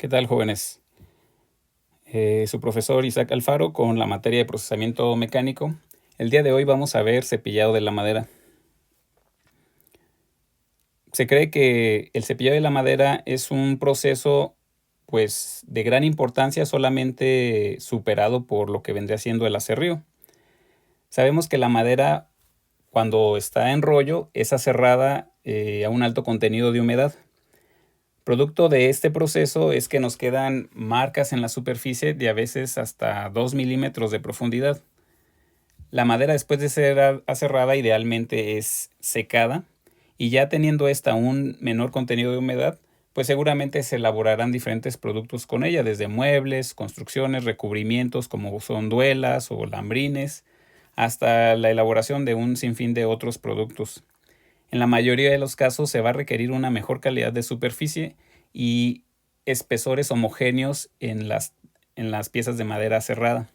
¿Qué tal, jóvenes? Su profesor Isaac Alfaro con la materia de procesamiento mecánico. El día de hoy vamos a ver cepillado de la madera. Se cree que el cepillado de la madera es un proceso pues de gran importancia, solamente superado por lo que vendría siendo el aserrío. Sabemos que la madera, cuando está en rollo, es aserrada a un alto contenido de humedad. Producto de este proceso es que nos quedan marcas en la superficie de a veces hasta 2 milímetros de profundidad. La madera, después de ser aserrada, idealmente es secada, y ya teniendo esta un menor contenido de humedad, pues seguramente se elaborarán diferentes productos con ella, desde muebles, construcciones, recubrimientos como son duelas o lambrines, hasta la elaboración de un sinfín de otros productos. En la mayoría de los casos se va a requerir una mejor calidad de superficie y espesores homogéneos en las piezas de madera cerrada.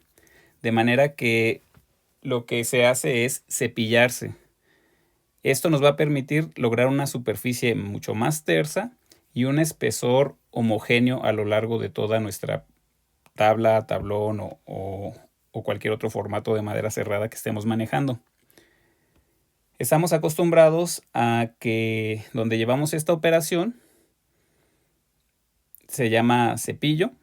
De manera que lo que se hace es cepillarse. Esto nos va a permitir lograr una superficie mucho más tersa y un espesor homogéneo a lo largo de toda nuestra tabla, tablón o cualquier otro formato de madera cerrada que estemos manejando. Estamos acostumbrados a que donde llevamos esta operación se llama cepillo,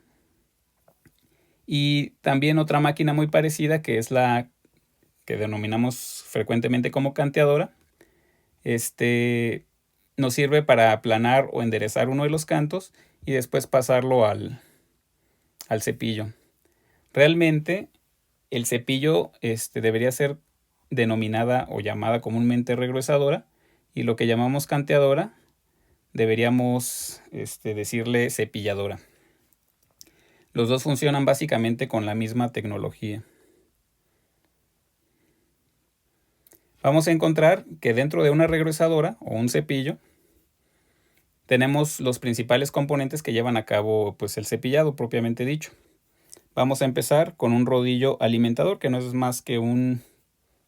y también otra máquina muy parecida que es la que denominamos frecuentemente como canteadora. Nos sirve para aplanar o enderezar uno de los cantos y después pasarlo al cepillo. Realmente el cepillo debería ser denominada o llamada comúnmente regruesadora, y lo que llamamos canteadora deberíamos decirle cepilladora. Los dos funcionan básicamente con la misma tecnología. Vamos a encontrar que dentro de una regresadora o un cepillo tenemos los principales componentes que llevan a cabo pues el cepillado propiamente dicho. Vamos a empezar con un rodillo alimentador, que no es más que un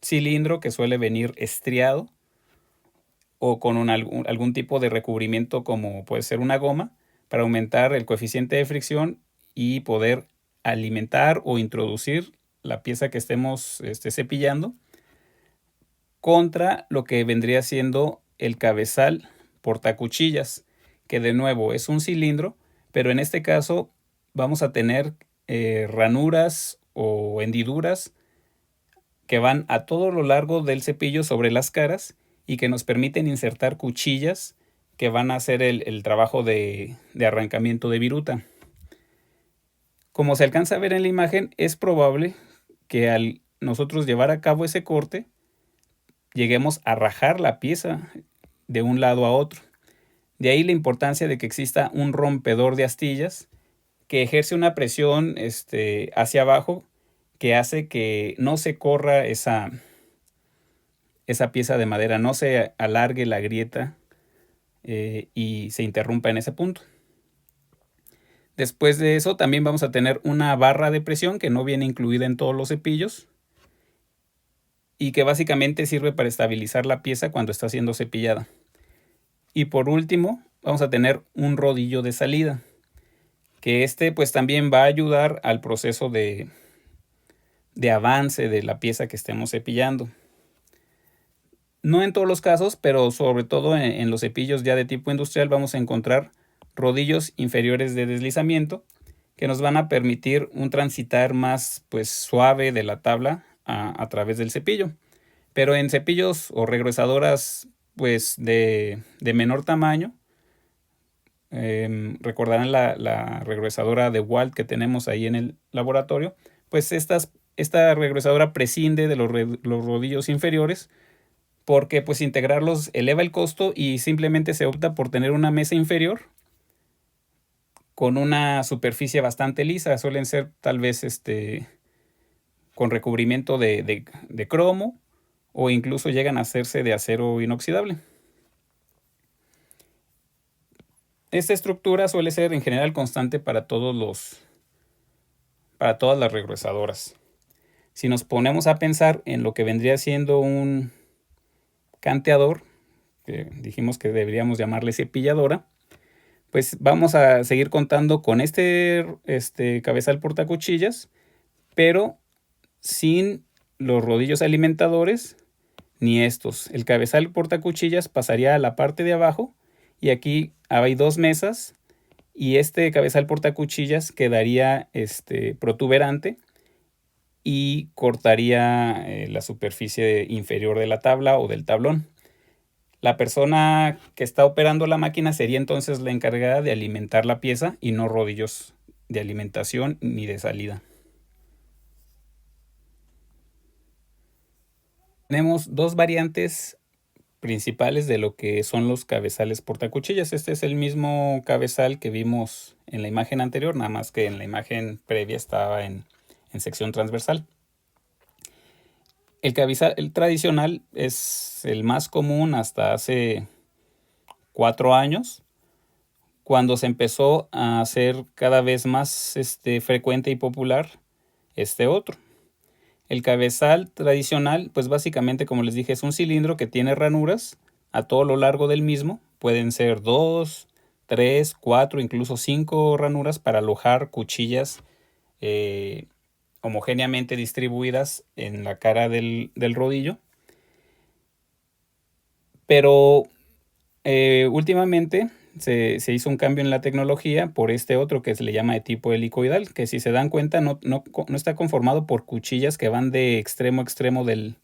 cilindro que suele venir estriado o con algún tipo de recubrimiento, como puede ser una goma, para aumentar el coeficiente de fricción y poder alimentar o introducir la pieza que estemos cepillando contra lo que vendría siendo el cabezal portacuchillas, que de nuevo es un cilindro, pero en este caso vamos a tener ranuras o hendiduras que van a todo lo largo del cepillo sobre las caras y que nos permiten insertar cuchillas que van a hacer el trabajo de arrancamiento de viruta. Como se alcanza a ver en la imagen, es probable que al nosotros llevar a cabo ese corte lleguemos a rajar la pieza de un lado a otro. De ahí la importancia de que exista un rompedor de astillas que ejerce una presión hacia abajo, que hace que no se corra esa pieza de madera, no se alargue la grieta y se interrumpa en ese punto. Después de eso también vamos a tener una barra de presión que no viene incluida en todos los cepillos y que básicamente sirve para estabilizar la pieza cuando está siendo cepillada. Y por último vamos a tener un rodillo de salida, que pues también va a ayudar al proceso de avance de la pieza que estemos cepillando. No en todos los casos, pero sobre todo en los cepillos ya de tipo industrial vamos a encontrar rodillos inferiores de deslizamiento que nos van a permitir un transitar más pues suave de la tabla a través del cepillo. Pero en cepillos o regresadoras pues de menor tamaño, recordarán la regresadora de Walt que tenemos ahí en el laboratorio, pues esta regresadora prescinde de los rodillos inferiores, porque pues integrarlos eleva el costo y simplemente se opta por tener una mesa inferior con una superficie bastante lisa. Suelen ser tal vez con recubrimiento de cromo, o incluso llegan a hacerse de acero inoxidable. Esta estructura suele ser en general constante para todas las regresadoras. Si nos ponemos a pensar en lo que vendría siendo un canteador, que dijimos que deberíamos llamarle cepilladora, Pues vamos a seguir contando con este cabezal portacuchillas, pero sin los rodillos alimentadores ni estos. El cabezal portacuchillas pasaría a la parte de abajo y aquí hay dos mesas y este cabezal portacuchillas quedaría protuberante y cortaría la superficie inferior de la tabla o del tablón. La persona que está operando la máquina sería entonces la encargada de alimentar la pieza y no rodillos de alimentación ni de salida. Tenemos dos variantes principales de lo que son los cabezales portacuchillas. Este es el mismo cabezal que vimos en la imagen anterior, nada más que en la imagen previa estaba en sección transversal. El cabezal tradicional es el más común hasta hace 4 años, cuando se empezó a hacer cada vez más frecuente y popular este otro. El cabezal tradicional, pues básicamente, como les dije, es un cilindro que tiene ranuras a todo lo largo del mismo. Pueden ser 2, 3, 4, incluso 5 ranuras para alojar cuchillas homogéneamente distribuidas en la cara del rodillo. Pero últimamente se hizo un cambio en la tecnología por este otro que se le llama de tipo helicoidal, que si se dan cuenta no está conformado por cuchillas que van de extremo a extremo del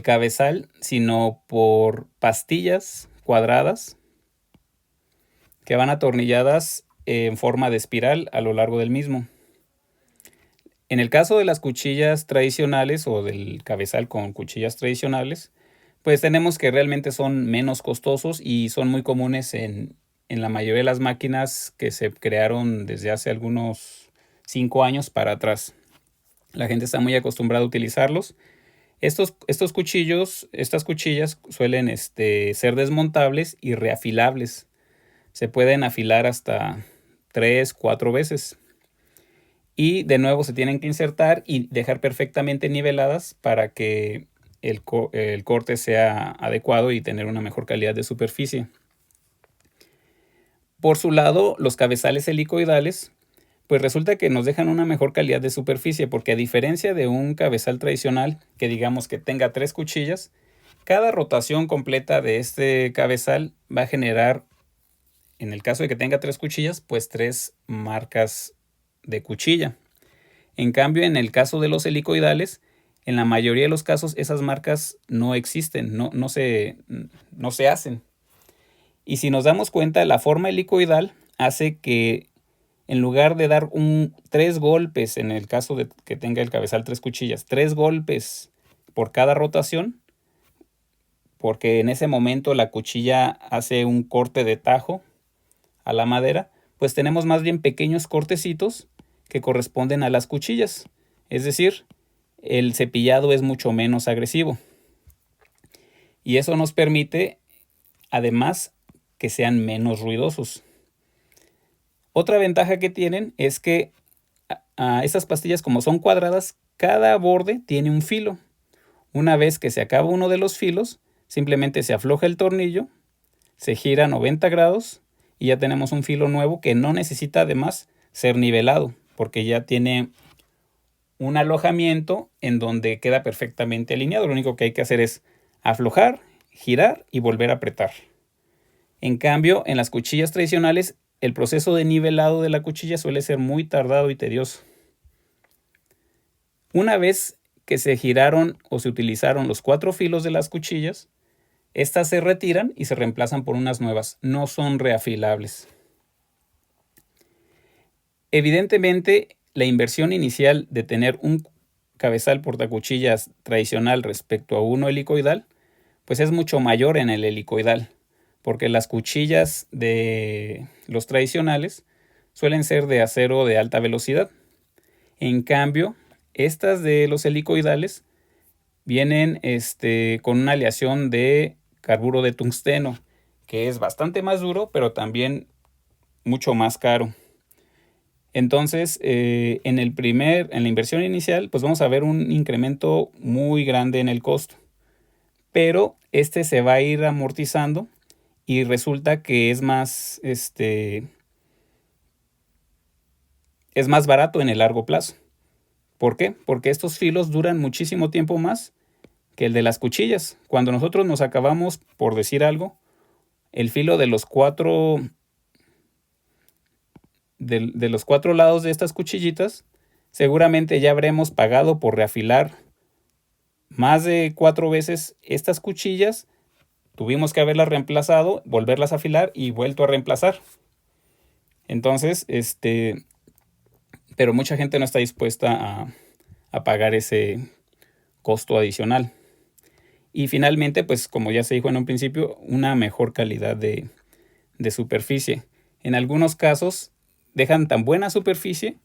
cabezal, sino por pastillas cuadradas que van atornilladas en forma de espiral a lo largo del mismo. En el caso de las cuchillas tradicionales o del cabezal con cuchillas tradicionales, pues tenemos que realmente son menos costosos y son muy comunes en la mayoría de las máquinas que se crearon desde hace algunos 5 años para atrás. La gente está muy acostumbrada a utilizarlos. Estas cuchillas suelen ser desmontables y reafilables. Se pueden afilar hasta 3, 4 veces. Y de nuevo se tienen que insertar y dejar perfectamente niveladas para que el corte sea adecuado y tener una mejor calidad de superficie. Por su lado, los cabezales helicoidales, pues resulta que nos dejan una mejor calidad de superficie, porque a diferencia de un cabezal tradicional, que digamos que tenga 3 cuchillas, cada rotación completa de este cabezal va a generar, en el caso de que tenga 3 cuchillas, pues 3 marcas de cuchilla. En cambio, en el caso de los helicoidales, en la mayoría de los casos esas marcas no existen, no se hacen. Y si nos damos cuenta, la forma helicoidal hace que en lugar de dar 3 golpes, en el caso de que tenga el cabezal 3 cuchillas, 3 golpes por cada rotación, porque en ese momento la cuchilla hace un corte de tajo a la madera, pues tenemos más bien pequeños cortecitos que corresponden a las cuchillas. Es decir, el cepillado es mucho menos agresivo. Y eso nos permite, además, que sean menos ruidosos. Otra ventaja que tienen es que estas pastillas, como son cuadradas, cada borde tiene un filo. Una vez que se acaba uno de los filos, simplemente se afloja el tornillo, se gira 90 grados y ya tenemos un filo nuevo que no necesita además ser nivelado, porque ya tiene un alojamiento en donde queda perfectamente alineado. Lo único que hay que hacer es aflojar, girar y volver a apretar. En cambio, en las cuchillas tradicionales, el proceso de nivelado de la cuchilla suele ser muy tardado y tedioso. Una vez que se giraron o se utilizaron los 4 filos de las cuchillas, estas se retiran y se reemplazan por unas nuevas. No son reafilables. Evidentemente, la inversión inicial de tener un cabezal portacuchillas tradicional respecto a uno helicoidal, pues es mucho mayor en el helicoidal, porque las cuchillas de los tradicionales suelen ser de acero de alta velocidad. En cambio, estas de los helicoidales vienen con una aleación de carburo de tungsteno, que es bastante más duro, pero también mucho más caro. Entonces, en la inversión inicial, pues vamos a ver un incremento muy grande en el costo. Pero se va a ir amortizando y resulta que es más barato en el largo plazo. ¿Por qué? Porque estos filos duran muchísimo tiempo más que el de las cuchillas. Cuando nosotros nos acabamos, por decir algo, el filo de los cuatro lados de estas cuchillitas, seguramente ya habremos pagado por reafilar más de 4 veces estas cuchillas. Tuvimos que haberlas reemplazado, volverlas a afilar y vuelto a reemplazar. Entonces, pero mucha gente no está dispuesta a pagar ese costo adicional. Y finalmente, pues como ya se dijo en un principio, una mejor calidad de superficie. En algunos casos dejan tan buena superficie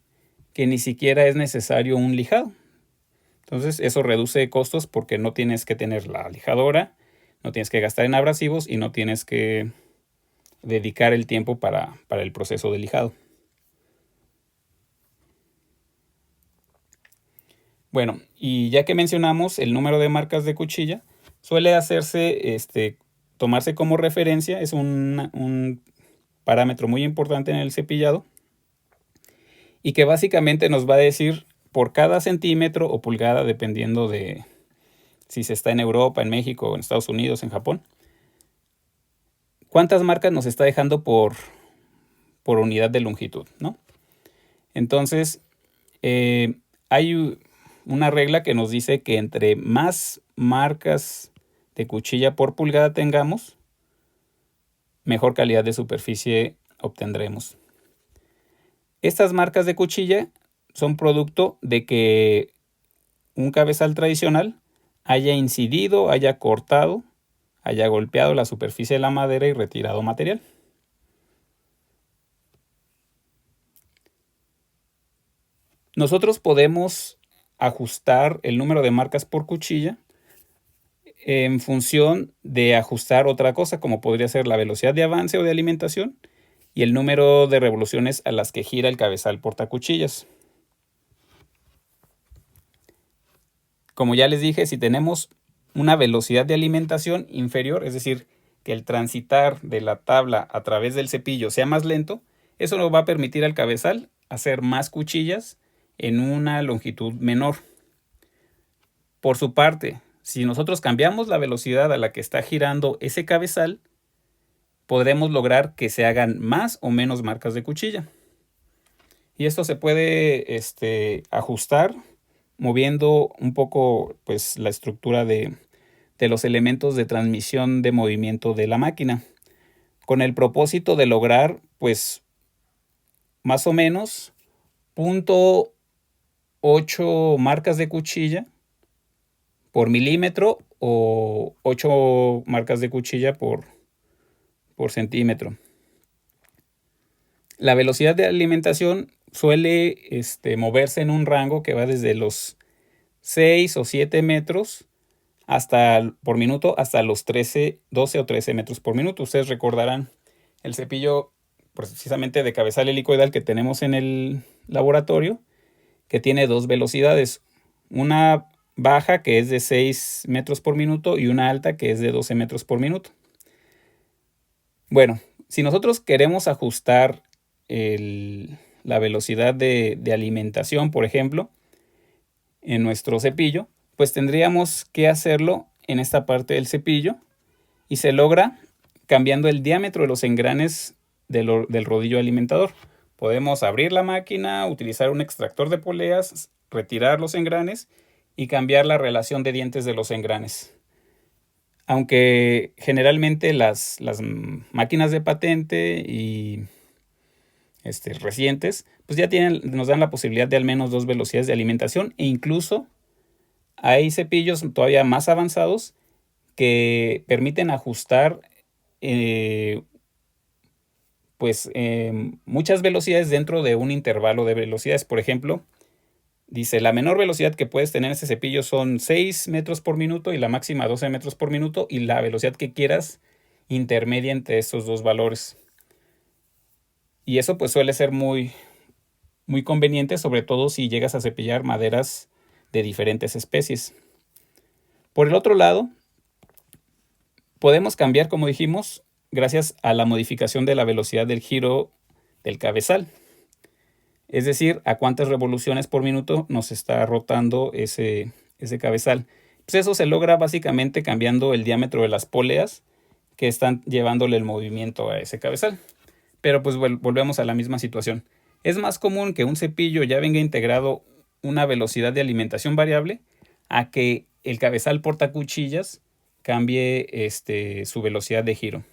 que ni siquiera es necesario un lijado. Entonces eso reduce costos porque no tienes que tener la lijadora, no tienes que gastar en abrasivos y no tienes que dedicar el tiempo para el proceso de lijado. Bueno, y ya que mencionamos el número de marcas de cuchilla, suele tomarse como referencia, es un parámetro muy importante en el cepillado y que básicamente nos va a decir por cada centímetro o pulgada, dependiendo de si se está en Europa, en México, en Estados Unidos, en Japón, cuántas marcas nos está dejando por unidad de longitud, ¿no? Entonces, hay una regla que nos dice que entre más marcas de cuchilla por pulgada tengamos, mejor calidad de superficie obtendremos. Estas marcas de cuchilla son producto de que un cabezal tradicional haya incidido, haya cortado, haya golpeado la superficie de la madera y retirado material. Nosotros podemos ajustar el número de marcas por cuchilla en función de ajustar otra cosa, como podría ser la velocidad de avance o de alimentación y el número de revoluciones a las que gira el cabezal portacuchillas. Como ya les dije, si tenemos una velocidad de alimentación inferior, es decir, que el transitar de la tabla a través del cepillo sea más lento, eso nos va a permitir al cabezal hacer más cuchillas en una longitud menor. Por su parte, si nosotros cambiamos la velocidad a la que está girando ese cabezal, podremos lograr que se hagan más o menos marcas de cuchilla. Y esto se puede ajustar moviendo un poco pues, la estructura de los elementos de transmisión de movimiento de la máquina, con el propósito de lograr pues más o menos 0.8 marcas de cuchilla por milímetro o 8 marcas de cuchilla por centímetro. La velocidad de alimentación suele moverse en un rango que va desde los 6 o 7 metros por minuto hasta los 12 o 13 metros por minuto. Ustedes recordarán el cepillo precisamente de cabezal helicoidal que tenemos en el laboratorio, que tiene dos velocidades, una baja que es de 6 metros por minuto y una alta que es de 12 metros por minuto. Bueno, si nosotros queremos ajustar la velocidad de alimentación, por ejemplo, en nuestro cepillo, pues tendríamos que hacerlo en esta parte del cepillo y se logra cambiando el diámetro de los engranes del rodillo alimentador. Podemos abrir la máquina, utilizar un extractor de poleas, retirar los engranes y cambiar la relación de dientes de los engranes. Aunque generalmente las máquinas de patente y recientes, pues ya nos dan la posibilidad de al menos 2 velocidades de alimentación e incluso hay cepillos todavía más avanzados que permiten ajustar muchas velocidades dentro de un intervalo de velocidades. Por ejemplo, dice la menor velocidad que puedes tener en este cepillo son 6 metros por minuto y la máxima 12 metros por minuto y la velocidad que quieras intermedia entre estos dos valores. Y eso pues suele ser muy, muy conveniente, sobre todo si llegas a cepillar maderas de diferentes especies. Por el otro lado, podemos cambiar, como dijimos, gracias a la modificación de la velocidad del giro del cabezal. Es decir, a cuántas revoluciones por minuto nos está rotando ese cabezal. Pues eso se logra básicamente cambiando el diámetro de las poleas que están llevándole el movimiento a ese cabezal. Pero pues volvemos a la misma situación. Es más común que un cepillo ya venga integrado una velocidad de alimentación variable a que el cabezal portacuchillas cambie su velocidad de giro.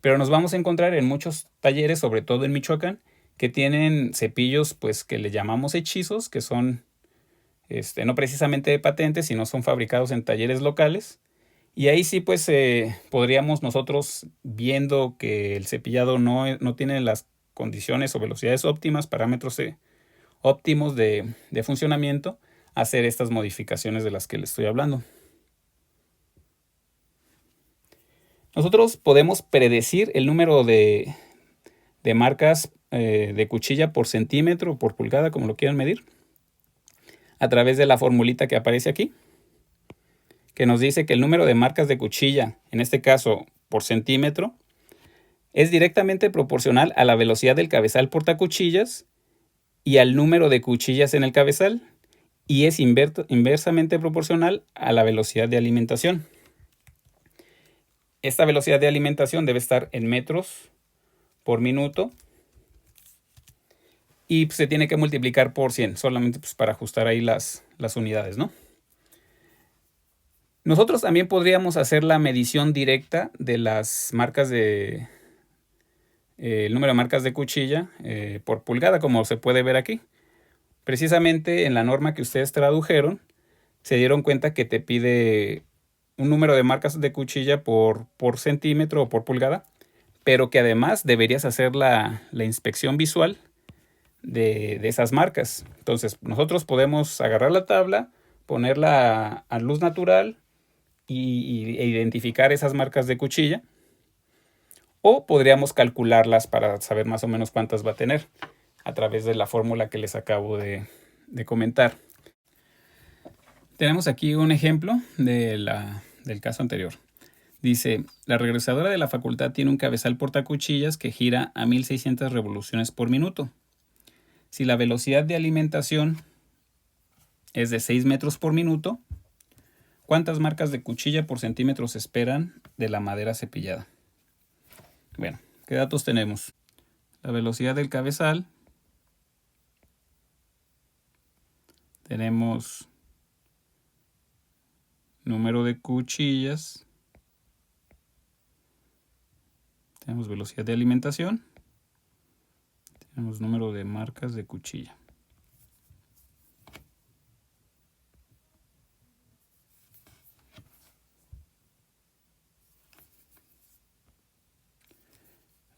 Pero nos vamos a encontrar en muchos talleres, sobre todo en Michoacán, que tienen cepillos pues que le llamamos hechizos, que son no precisamente de patente, sino son fabricados en talleres locales. Y ahí sí pues podríamos nosotros, viendo que el cepillado no tiene las condiciones o velocidades óptimas, parámetros óptimos de funcionamiento, hacer estas modificaciones de las que les estoy hablando. Nosotros podemos predecir el número de marcas de cuchilla por centímetro o por pulgada, como lo quieran medir, a través de la formulita que aparece aquí, que nos dice que el número de marcas de cuchilla, en este caso por centímetro, es directamente proporcional a la velocidad del cabezal portacuchillas y al número de cuchillas en el cabezal, y es inversamente proporcional a la velocidad de alimentación. Esta velocidad de alimentación debe estar en metros por minuto y pues, se tiene que multiplicar por 100, solamente pues, para ajustar ahí las unidades, ¿no? Nosotros también podríamos hacer la medición directa de las marcas el número de marcas de cuchilla por pulgada, como se puede ver aquí. Precisamente en la norma que ustedes tradujeron, se dieron cuenta que te pide un número de marcas de cuchilla por centímetro o por pulgada, pero que además deberías hacer la inspección visual de esas marcas. Entonces, nosotros podemos agarrar la tabla, ponerla a luz natural e identificar esas marcas de cuchilla, o podríamos calcularlas para saber más o menos cuántas va a tener a través de la fórmula que les acabo de comentar. Tenemos aquí un ejemplo del caso anterior. Dice, la regresadora de la facultad tiene un cabezal portacuchillas que gira a 1600 revoluciones por minuto. Si la velocidad de alimentación es de 6 metros por minuto, ¿cuántas marcas de cuchilla por centímetro se esperan de la madera cepillada? Bueno, ¿qué datos tenemos? La velocidad del cabezal. Tenemos número de cuchillas. Tenemos velocidad de alimentación. Tenemos número de marcas de cuchilla.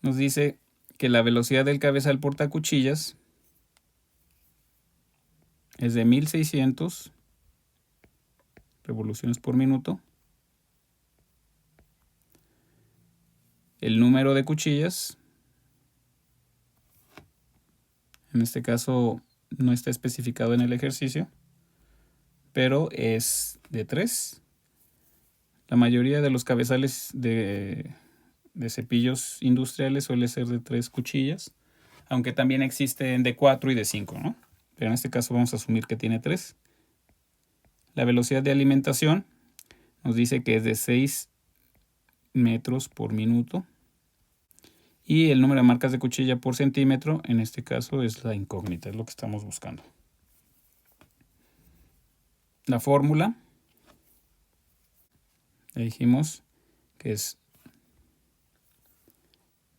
Nos dice que la velocidad del cabezal portacuchillas es de 1600 revoluciones por minuto. El número de cuchillas, en este caso no está especificado en el ejercicio, pero es de 3. La mayoría de los cabezales de cepillos industriales suele ser de 3 cuchillas, aunque también existen de 4 y de 5, ¿no? Pero en este caso vamos a asumir que tiene 3. La velocidad de alimentación nos dice que es de 6 metros por minuto. Y el número de marcas de cuchilla por centímetro, en este caso es la incógnita, es lo que estamos buscando. La fórmula, ya dijimos que es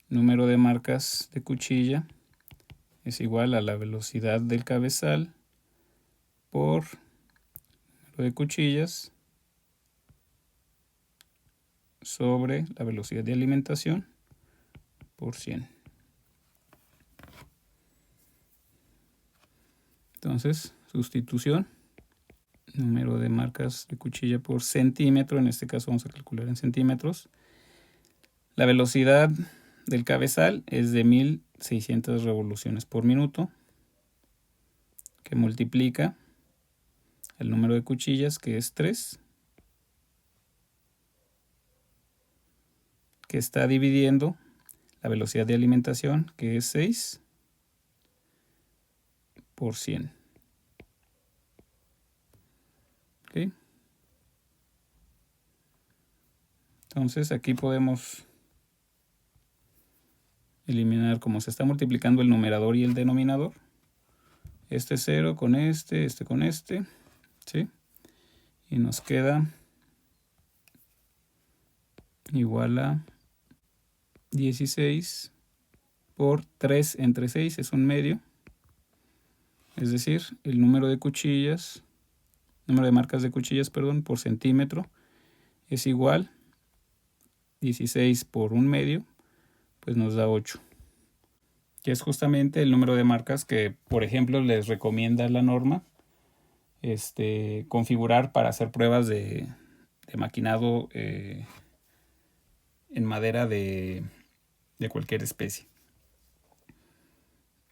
número de marcas de cuchilla es igual a la velocidad del cabezal por número de cuchillas sobre la velocidad de alimentación por 100. Entonces, sustitución, número de marcas de cuchilla por centímetro, en este caso vamos a calcular en centímetros. La velocidad del cabezal es de 1600 revoluciones por minuto, que multiplica el número de cuchillas, que es 3, que está dividiendo la velocidad de alimentación, que es 6 por 100. ¿Okay? Entonces aquí podemos eliminar, como se está multiplicando el numerador y el denominador, este 0 con este con este, ¿sí? Y nos queda igual a 16 por 3 entre 6 es un medio. Es decir, el número de marcas de cuchillas, perdón, por centímetro es igual 16 por un medio, pues nos da 8. Que es justamente el número de marcas que, por ejemplo, les recomienda la norma configurar para hacer pruebas de maquinado en madera de cualquier especie.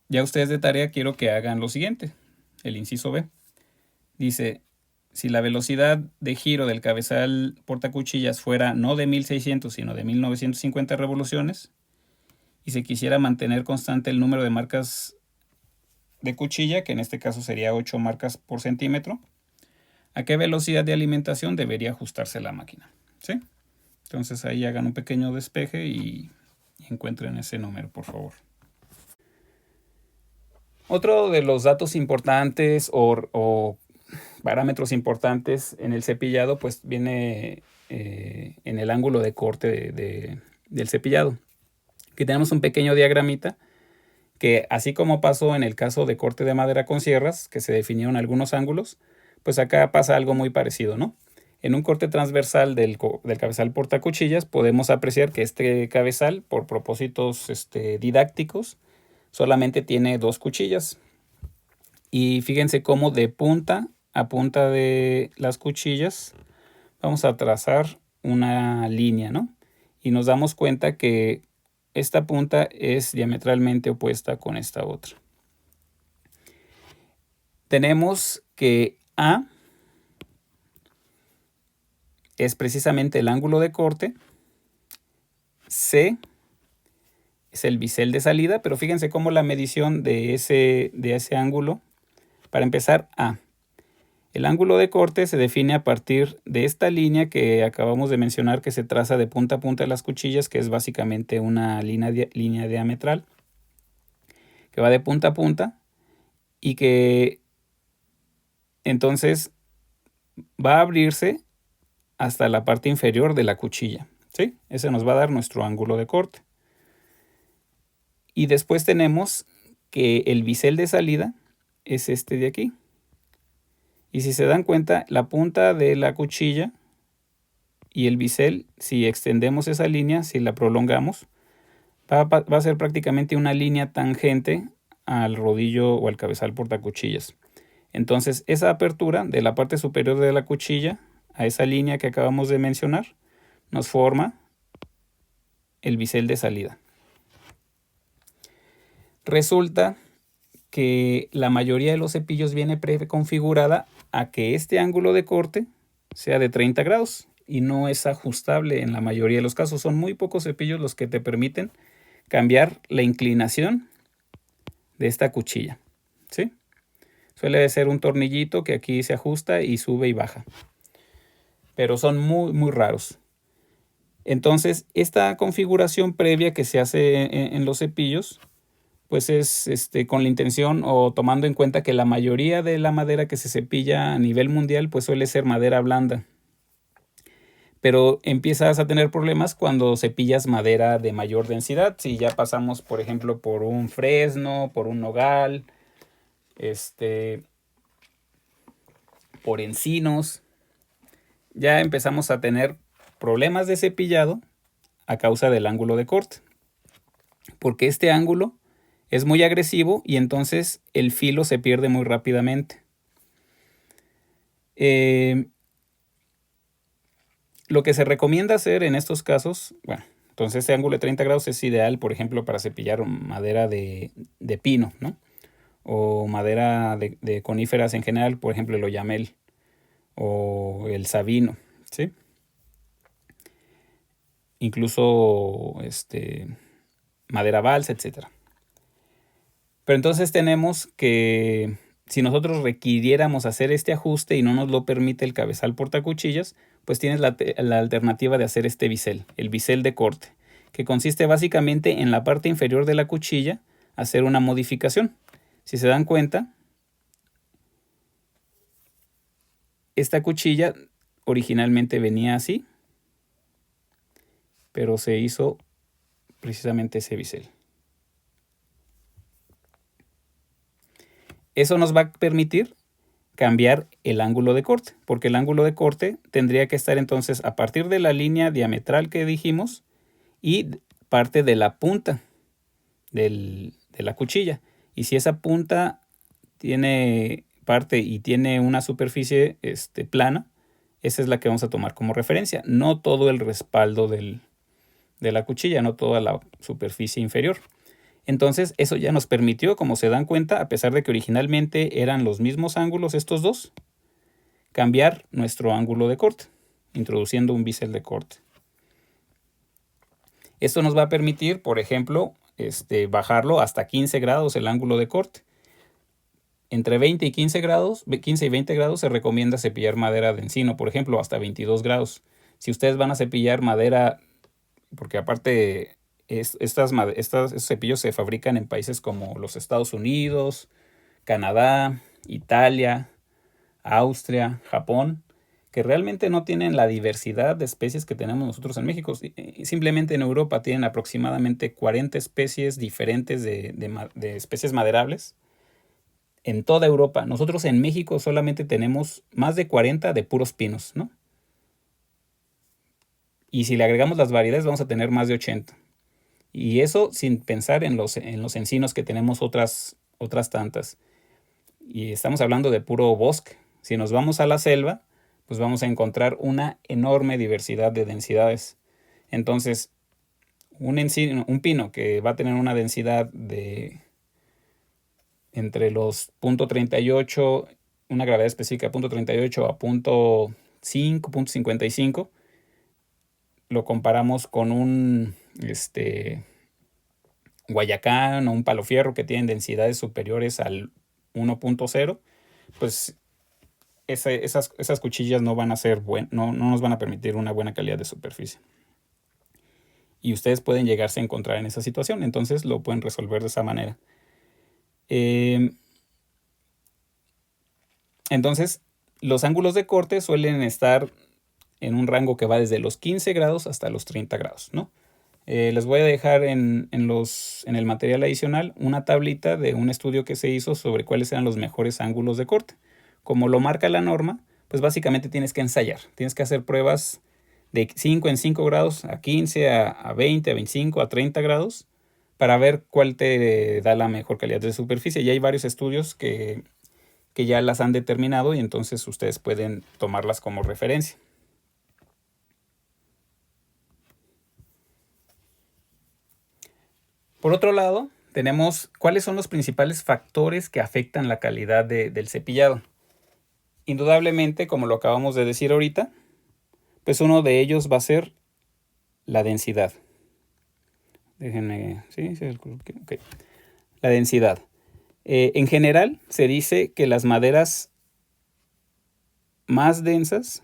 Ya ustedes de tarea quiero que hagan lo siguiente. El inciso B dice: si la velocidad de giro del cabezal portacuchillas fuera no de 1600 sino de 1950 revoluciones y se quisiera mantener constante el número de marcas de cuchilla, que en este caso sería 8 marcas por centímetro, ¿a qué velocidad de alimentación debería ajustarse la máquina? ¿Sí? Entonces ahí hagan un pequeño despeje y encuentren ese número, por favor. Otro de los datos importantes o parámetros importantes en el cepillado, pues viene en el ángulo de corte del cepillado. Aquí tenemos un pequeño diagramita que, así como pasó en el caso de corte de madera con sierras, que se definieron algunos ángulos, pues acá pasa algo muy parecido, ¿no? En un corte transversal del cabezal portacuchillas podemos apreciar que este cabezal, por propósitos didácticos, solamente tiene 2 cuchillas. Y fíjense cómo de punta a punta de las cuchillas vamos a trazar una línea, ¿no? Y nos damos cuenta que esta punta es diametralmente opuesta con esta otra. Tenemos que A es precisamente el ángulo de corte, C es el bisel de salida, pero fíjense cómo la medición de ese ángulo, para empezar, A. El ángulo de corte se define a partir de esta línea que acabamos de mencionar, que se traza de punta a punta de las cuchillas, que es básicamente una línea diametral, que va de punta a punta y que entonces va a abrirse hasta la parte inferior de la cuchilla, ¿sí? Ese nos va a dar nuestro ángulo de corte. Y después tenemos que el bisel de salida es este de aquí. Y si se dan cuenta, la punta de la cuchilla y el bisel, si extendemos esa línea, si la prolongamos, va a ser prácticamente una línea tangente al rodillo o al cabezal portacuchillas. Entonces, esa apertura de la parte superior de la cuchilla a esa línea que acabamos de mencionar nos forma el bisel de salida. Resulta que la mayoría de los cepillos viene preconfigurada a que este ángulo de corte sea de 30 grados y no es ajustable en la mayoría de los casos. Son muy pocos cepillos los que te permiten cambiar la inclinación de esta cuchilla, ¿sí? Suele ser un tornillito que aquí se ajusta y sube y baja, pero son muy, muy raros. Entonces, esta configuración previa que se hace en los cepillos, pues es con la intención o tomando en cuenta que la mayoría de la madera que se cepilla a nivel mundial pues suele ser madera blanda. Pero empiezas a tener problemas cuando cepillas madera de mayor densidad. Si ya pasamos, por ejemplo, por un fresno, por un nogal, por encinos, ya empezamos a tener problemas de cepillado a causa del ángulo de corte. Porque este ángulo es muy agresivo y entonces el filo se pierde muy rápidamente. Lo que se recomienda hacer en estos casos, bueno, entonces este ángulo de 30 grados es ideal, por ejemplo, para cepillar madera de pino, ¿no? O madera de coníferas en general, por ejemplo, el oyamel o el sabino, ¿sí? incluso madera balsa, etcétera. Pero entonces tenemos que, si nosotros requiriéramos hacer este ajuste y no nos lo permite el cabezal portacuchillas, pues tienes la alternativa de hacer este bisel, el bisel de corte, que consiste básicamente en la parte inferior de la cuchilla hacer una modificación. Si se dan cuenta, esta cuchilla originalmente venía así, pero se hizo precisamente ese bisel. Eso nos va a permitir cambiar el ángulo de corte, porque el ángulo de corte tendría que estar entonces a partir de la línea diametral que dijimos y parte de la punta de la cuchilla. Y si esa punta tiene parte y tiene una superficie plana, esa es la que vamos a tomar como referencia, no todo el respaldo de la cuchilla, no toda la superficie inferior. Entonces eso ya nos permitió, como se dan cuenta, a pesar de que originalmente eran los mismos ángulos estos dos, cambiar nuestro ángulo de corte, introduciendo un bisel de corte. Esto nos va a permitir, por ejemplo, bajarlo hasta 15 grados el ángulo de corte. Entre 20 y 15 grados, 15 y 20 grados se recomienda cepillar madera de encino, por ejemplo, hasta 22 grados. Si ustedes van a cepillar madera, porque aparte estos cepillos se fabrican en países como los Estados Unidos, Canadá, Italia, Austria, Japón, que realmente no tienen la diversidad de especies que tenemos nosotros en México. Simplemente en Europa tienen aproximadamente 40 especies diferentes de especies maderables. En toda Europa. Nosotros en México solamente tenemos más de 40 de puros pinos, ¿no? Y si le agregamos las variedades vamos a tener más de 80. Y eso sin pensar en los encinos, que tenemos otras tantas. Y estamos hablando de puro bosque. Si nos vamos a la selva, pues vamos a encontrar una enorme diversidad de densidades. Entonces, un pino que va a tener una densidad de entre los 0.38, una gravedad específica de 0.38 a 0.5, 0.55, lo comparamos con un guayacán o un palo fierro que tienen densidades superiores al 1.0, pues esas cuchillas no van a ser no nos van a permitir una buena calidad de superficie. Y ustedes pueden llegarse a encontrar en esa situación, entonces lo pueden resolver de esa manera. Entonces, los ángulos de corte suelen estar en un rango que va desde los 15 grados hasta los 30 grados, ¿no? Les voy a dejar en el material adicional una tablita de un estudio que se hizo sobre cuáles eran los mejores ángulos de corte. Como lo marca la norma, pues básicamente tienes que ensayar. Tienes que hacer pruebas de 5 en 5 grados, a 15, a 20, a 25, a 30 grados, para ver cuál te da la mejor calidad de superficie. Y hay varios estudios que ya las han determinado y entonces ustedes pueden tomarlas como referencia. Por otro lado, tenemos cuáles son los principales factores que afectan la calidad del cepillado. Indudablemente, como lo acabamos de decir ahorita, pues uno de ellos va a ser la densidad. Déjenme, ¿sí? Okay. La densidad. En general, se dice que las maderas más densas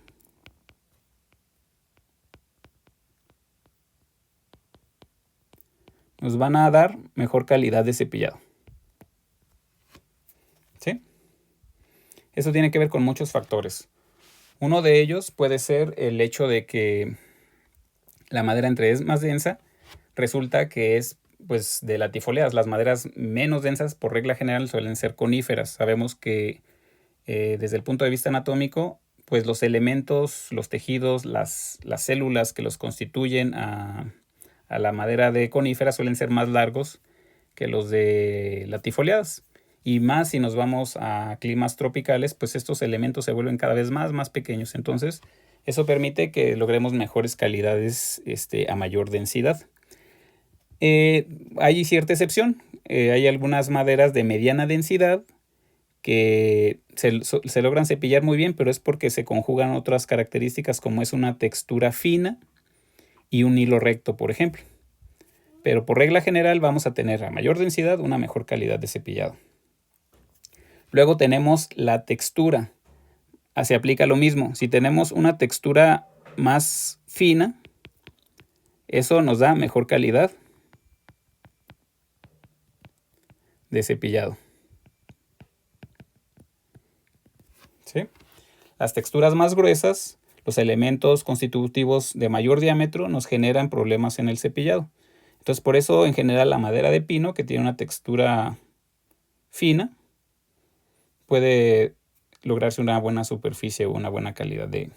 nos van a dar mejor calidad de cepillado. ¿Sí? Eso tiene que ver con muchos factores. Uno de ellos puede ser el hecho de que la madera, entre es más densa, resulta que es pues de latifoliadas. Las maderas menos densas por regla general suelen ser coníferas. Sabemos que desde el punto de vista anatómico, pues los elementos, los tejidos, las células que los constituyen a la madera de conífera suelen ser más largos que los de latifoliadas. Y más si nos vamos a climas tropicales, pues estos elementos se vuelven cada vez más pequeños. Entonces, eso permite que logremos mejores calidades a mayor densidad. Hay cierta excepción. Hay algunas maderas de mediana densidad que se logran cepillar muy bien, pero es porque se conjugan otras características como es una textura fina y un hilo recto, por ejemplo. Pero por regla general vamos a tener a mayor densidad una mejor calidad de cepillado. Luego tenemos la textura. Se aplica lo mismo. Si tenemos una textura más fina, eso nos da mejor calidad de cepillado. ¿Sí? Las texturas más gruesas, los elementos constitutivos de mayor diámetro nos generan problemas en el cepillado. Entonces, por eso en general la madera de pino, que tiene una textura fina, puede lograrse una buena superficie o una buena calidad de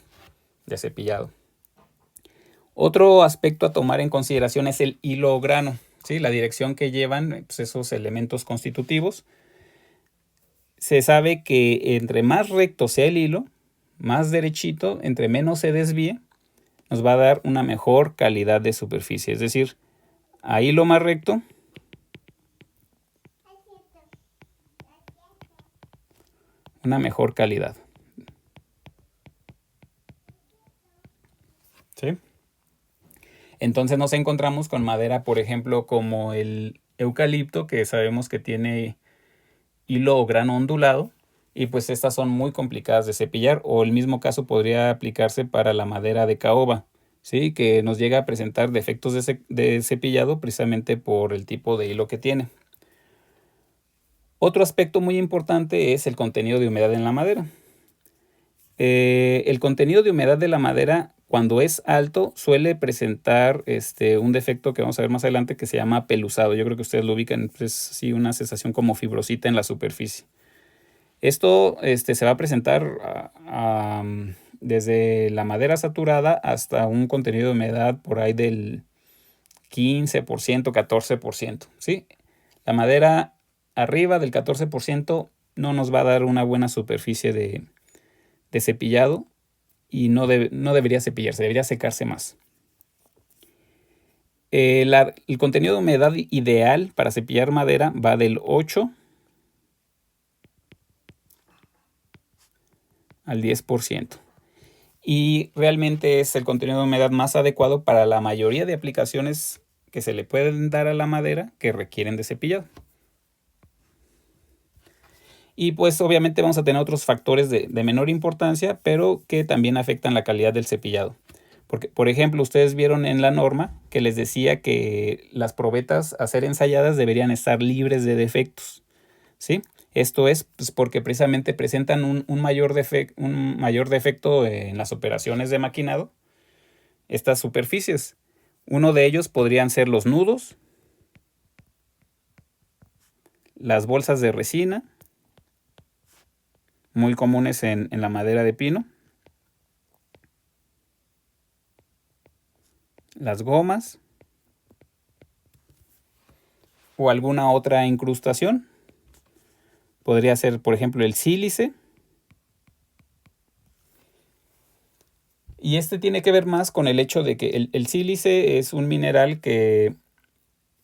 cepillado. Otro aspecto a tomar en consideración es el hilo o grano, ¿sí? La dirección que llevan pues, esos elementos constitutivos. Se sabe que entre más recto sea el hilo, más derechito, entre menos se desvíe, nos va a dar una mejor calidad de superficie. Es decir, a hilo más recto, una mejor calidad. ¿Sí? Entonces nos encontramos con madera, por ejemplo, como el eucalipto, que sabemos que tiene hilo o grano ondulado, y pues estas son muy complicadas de cepillar, o el mismo caso podría aplicarse para la madera de caoba, ¿sí? Que nos llega a presentar defectos de cepillado precisamente por el tipo de hilo que tiene. Otro aspecto muy importante es el contenido de humedad en la madera. El contenido de humedad de la madera, cuando es alto, suele presentar un defecto que vamos a ver más adelante que se llama peluzado. Yo creo que ustedes lo ubican, es sí, una sensación como fibrosita en la superficie. Esto se va a presentar desde la madera saturada hasta un contenido de humedad por ahí del 15%, 14%. ¿Sí? La madera arriba del 14% no nos va a dar una buena superficie de cepillado y no debería cepillarse, debería secarse más. El contenido de humedad ideal para cepillar madera va del 8 al 10%. Y realmente es el contenido de humedad más adecuado para la mayoría de aplicaciones que se le pueden dar a la madera que requieren de cepillado. Y pues obviamente vamos a tener otros factores de menor importancia, pero que también afectan la calidad del cepillado. Porque, por ejemplo, ustedes vieron en la norma que les decía que las probetas a ser ensayadas deberían estar libres de defectos, ¿sí? Esto es pues, porque precisamente presentan un mayor defecto en las operaciones de maquinado, estas superficies. Uno de ellos podrían ser los nudos, las bolsas de resina, muy comunes en la madera de pino, las gomas o alguna otra incrustación. Podría ser, por ejemplo, el sílice. Y tiene que ver más con el hecho de que el sílice es un mineral que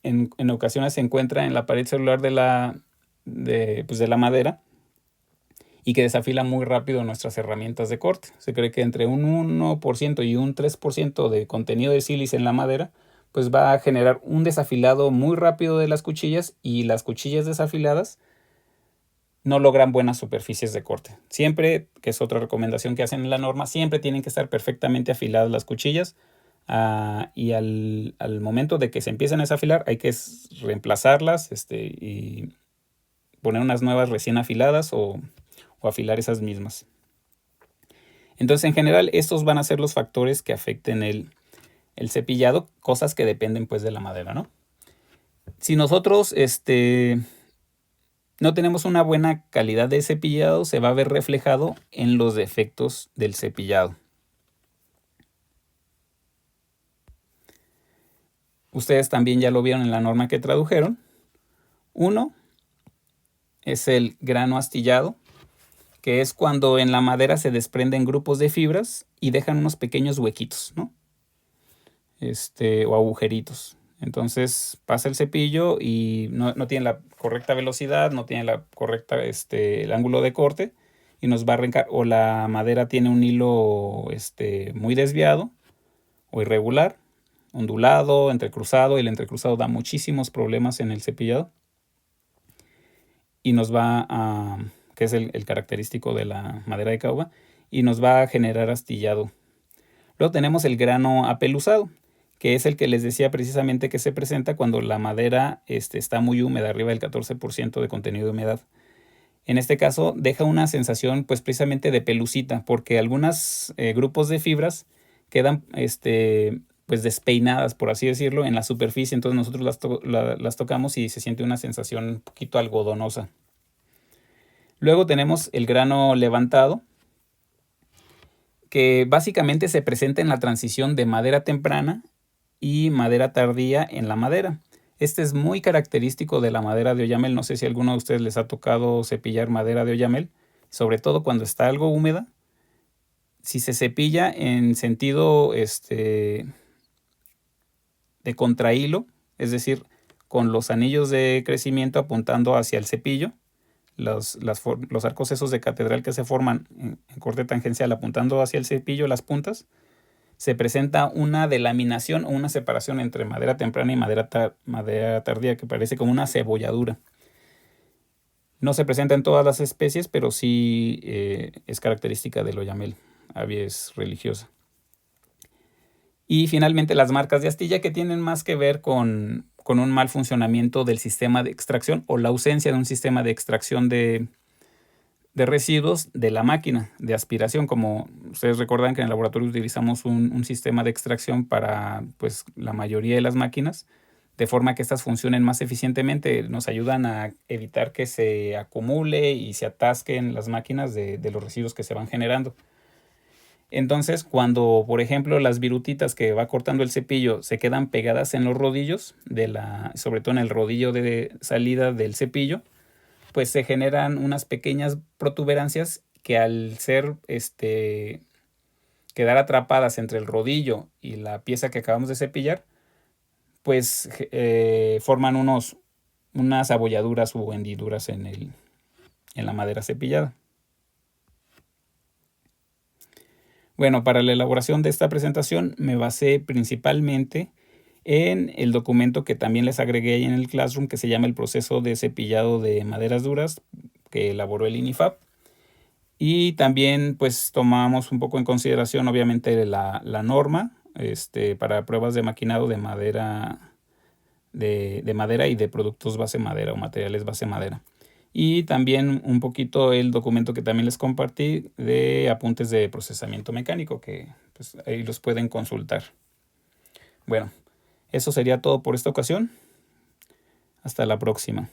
en ocasiones se encuentra en la pared celular de la madera y que desafila muy rápido nuestras herramientas de corte. Se cree que entre un 1% y un 3% de contenido de sílice en la madera pues va a generar un desafilado muy rápido de las cuchillas, y las cuchillas desafiladas no logran buenas superficies de corte. Siempre, que es otra recomendación que hacen en la norma, siempre tienen que estar perfectamente afiladas las cuchillas, y al momento de que se empiecen a desafilar hay que reemplazarlas y poner unas nuevas recién afiladas o afilar esas mismas. Entonces, en general, estos van a ser los factores que afecten el cepillado, cosas que dependen pues de la madera, ¿no? Si nosotros no tenemos una buena calidad de cepillado, se va a ver reflejado en los defectos del cepillado. Ustedes también ya lo vieron en la norma que tradujeron. Uno es el grano astillado, que es cuando en la madera se desprenden grupos de fibras y dejan unos pequeños huequitos, ¿no? O agujeritos. Entonces pasa el cepillo y no tiene la correcta velocidad, no tiene la correcta el ángulo de corte, y nos va a arrancar, o la madera tiene un hilo muy desviado o irregular, ondulado, entrecruzado. El entrecruzado da muchísimos problemas en el cepillado y nos va a, que es el característico de la madera de caoba, y nos va a generar astillado. Luego tenemos el grano apeluzado, que es el que les decía precisamente que se presenta cuando la madera está muy húmeda, arriba del 14% de contenido de humedad. En este caso deja una sensación pues precisamente de pelucita, porque algunos grupos de fibras quedan pues despeinadas, por así decirlo, en la superficie. Entonces nosotros las tocamos y se siente una sensación un poquito algodonosa. Luego tenemos el grano levantado, que básicamente se presenta en la transición de madera temprana y madera tardía en la madera. Este es muy característico de la madera de oyamel. No sé si a alguno de ustedes les ha tocado cepillar madera de oyamel, sobre todo cuando está algo húmeda. Si se cepilla en sentido de contrahilo, es decir, con los anillos de crecimiento apuntando hacia el cepillo, los arcos esos de catedral que se forman en corte tangencial apuntando hacia el cepillo, las puntas, se presenta una delaminación o una separación entre madera temprana y madera tardía que parece como una cebolladura. No se presenta en todas las especies, pero sí es característica del oyamel, abies religiosa. Y finalmente las marcas de astilla, que tienen más que ver con un mal funcionamiento del sistema de extracción o la ausencia de un sistema de extracción de residuos de la máquina de aspiración. Como ustedes recuerdan que en el laboratorio utilizamos un sistema de extracción para pues, la mayoría de las máquinas, de forma que estas funcionen más eficientemente. Nos ayudan a evitar que se acumule y se atasquen las máquinas de los residuos que se van generando. Entonces, cuando, por ejemplo, las virutitas que va cortando el cepillo se quedan pegadas en los rodillos, sobre todo en el rodillo de salida del cepillo, pues se generan unas pequeñas protuberancias que al quedar atrapadas entre el rodillo y la pieza que acabamos de cepillar, pues forman unas abolladuras o hendiduras en la madera cepillada. Bueno, para la elaboración de esta presentación me basé principalmente en el documento que también les agregué ahí en el Classroom, que se llama el proceso de cepillado de maderas duras, que elaboró el INIFAP. Y también pues tomamos un poco en consideración obviamente la norma para pruebas de maquinado de madera, de madera y de productos base madera o materiales base madera. Y también un poquito el documento que también les compartí de apuntes de procesamiento mecánico, que pues, ahí los pueden consultar. Bueno, eso sería todo por esta ocasión. Hasta la próxima.